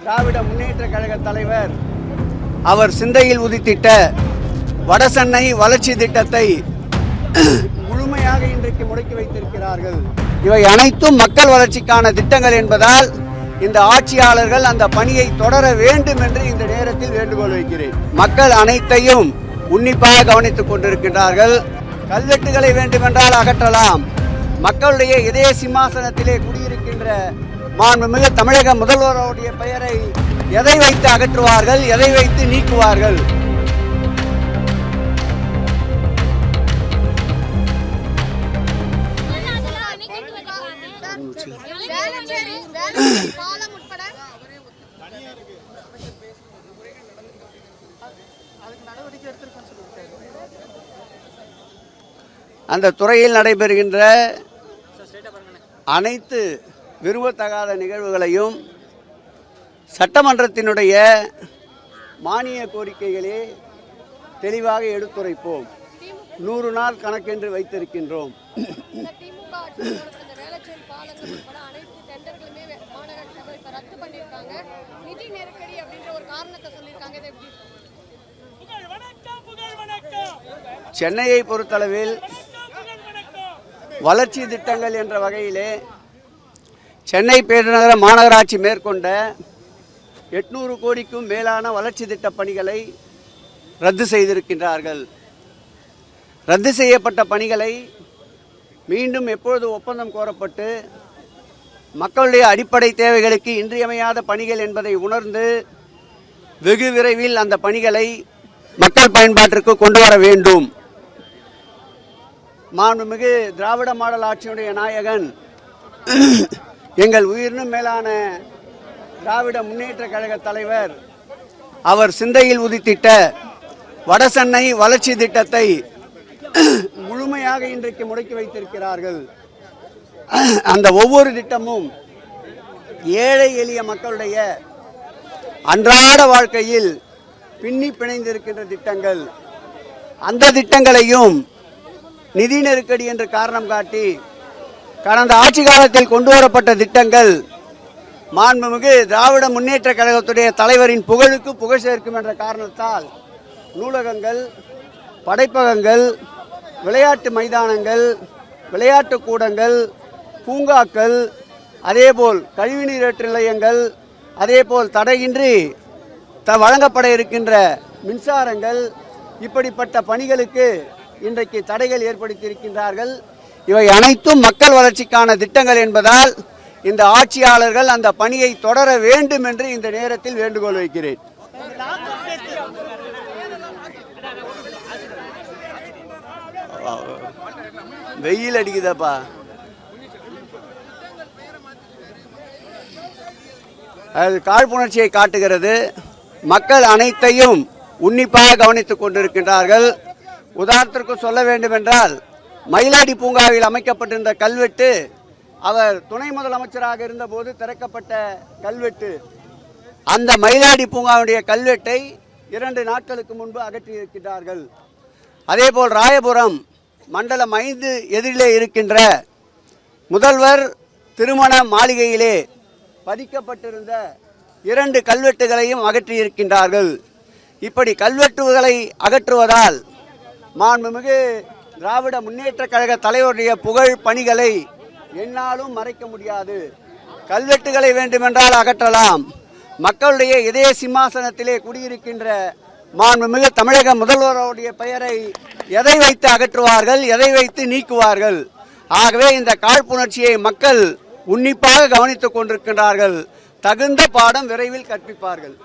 திராவிட முன்னேற்ற கழக தலைவர் அவர் சிந்தையில் உதித்திட்ட வடசென்னை வளர்ச்சி திட்டத்தை முழுமையாக இன்றைக்கு முடக்கி வைத்திருக்கிறார்கள். இவை அனைத்தும் மக்கள் வளர்ச்சிக்கான திட்டங்கள் என்பதால் இந்த ஆட்சியாளர்கள் அந்த பணியை தொடர வேண்டும் என்று இந்த நேரத்தில் வேண்டுகோள் வைக்கிறேன். மக்கள் அனைத்தையும் உன்னிப்பாக கவனித்துக் கொண்டிருக்கின்றார்கள். கல்வெட்டுகளை வேண்டுமென்றால் அகற்றலாம். மக்களுடைய இதய சிம்மாசனத்திலே குடியிருக்கின்ற மாண்புமிகு தமிழக முதல்வருடைய பெயரை எதை வைத்து அகற்றுவார்கள், எதை வைத்து நீக்குவார்கள்? அந்த துறையில் நடைபெறுகின்ற அனைத்து விரும்பத்தகாத நிகழ்வுகளையும் சட்டமன்றத்தினுடைய மானிய கோரிக்கைகளே தெளிவாக எடுத்துரைப்போம். 100 நாள் கணக்கென்று வைத்திருக்கின்றோம். சென்னையை பொறுத்தளவில் வளர்ச்சி திட்டங்கள் என்ற வகையிலே சென்னை பெருநகர மாநகராட்சி மேற்கொண்ட 800 கோடிக்கும் மேலான வளர்ச்சி திட்ட பணிகளை ரத்து செய்திருக்கின்றார்கள். ரத்து செய்யப்பட்ட பணிகளை மீண்டும் எப்பொழுது ஒப்பந்தம் கோரப்பட்டு மக்களுடைய அடிப்படை தேவைகளுக்கு இன்றியமையாத பணிகள் என்பதை உணர்ந்து வெகு விரைவில் அந்த பணிகளை மக்கள் பயன்பாட்டிற்கு கொண்டு வர வேண்டும். மாண்புமிகு திராவிட மாடல் ஆட்சியுடைய நாயகன் எங்கள் உயிரினும் மேலான திராவிட முன்னேற்ற கழக தலைவர் அவர் சிந்தையில் உதித்திட்ட வடசென்னை வளர்ச்சி திட்டத்தை முழுமையாக இன்றைக்கு முடக்கி வைத்திருக்கிறார்கள். அந்த ஒவ்வொரு திட்டமும் ஏழை எளிய மக்களுடைய அன்றாட வாழ்க்கையில் பின்னி பிணைந்திருக்கின்ற திட்டங்கள். அந்த திட்டங்களையும் நிதி நெருக்கடி என்று காரணம் காட்டி கடந்த ஆட்சி காலத்தில் கொண்டு வரப்பட்ட திட்டங்கள் மாண்புமிகு திராவிட முன்னேற்ற கழகத்துடைய தலைவரின் புகழுக்கு புகழ் சேர்க்கும் என்ற காரணத்தால் நூலகங்கள், படைப்பகங்கள், விளையாட்டு மைதானங்கள், விளையாட்டு கூடங்கள், பூங்காக்கள், அதேபோல் கழிவுநீரேற்று நிலையங்கள், அதேபோல் தடையின்றி வழங்கப்பட இருக்கின்ற மின்சாரங்கள், இப்படிப்பட்ட பணிகளுக்கு இன்றைக்கு தடைகள் ஏற்படுத்தியிருக்கின்றார்கள். இவை அனைத்தும் மக்கள் வளர்ச்சிக்கான திட்டங்கள் என்பதால் இந்த ஆட்சியாளர்கள் அந்த பணியை தொடர வேண்டும் என்று இந்த நேரத்தில் வேண்டுகோள் வைக்கிறேன். வெயில் அடிக்குதப்பா. அது காழ்ப்புணர்ச்சியை காட்டுகிறது. மக்கள் அனைத்தையும் உன்னிப்பாக கவனித்துக் கொண்டிருக்கின்றார்கள். உதாரணத்திற்கு சொல்ல வேண்டும் என்றால் மயிலாடி பூங்காவில் அமைக்கப்பட்டிருந்த கல்வெட்டு அவர் துணை முதலமைச்சராக இருந்தபோது திறக்கப்பட்ட கல்வெட்டு. அந்த மயிலாடி பூங்காவுடைய கல்வெட்டை 2 நாட்களுக்கு முன்பு அகற்றியிருக்கிறார்கள். அதேபோல் ராயபுரம் மண்டலம் 5 எதிரிலே இருக்கின்ற முதல்வர் திருமண மாளிகையிலே பதிக்கப்பட்டிருந்த 2 கல்வெட்டுகளையும் அகற்றியிருக்கின்றார்கள். இப்படி கல்வெட்டுகளை அகற்றுவதால் மாண்புமிகு திராவிட முன்னேற்ற கழக தலைவருடைய புகழ் பணிகளை என்னாலும் மறைக்க முடியாது. கல்வெட்டுகளை வேண்டுமென்றால் அகற்றலாம். மக்களுடைய இதய சிம்மாசனத்திலே குடியிருக்கின்ற மாண்புமிகு தமிழக முதல்வருடைய பெயரை எதை வைத்து அகற்றுவார்கள், எதை வைத்து நீக்குவார்கள்? ஆகவே இந்த காழ்ப்புணர்ச்சியை மக்கள் உன்னிப்பாக கவனித்துக் கொண்டிருக்கின்றார்கள். தகுந்த பாடம் விரைவில் கற்பிப்பார்கள்.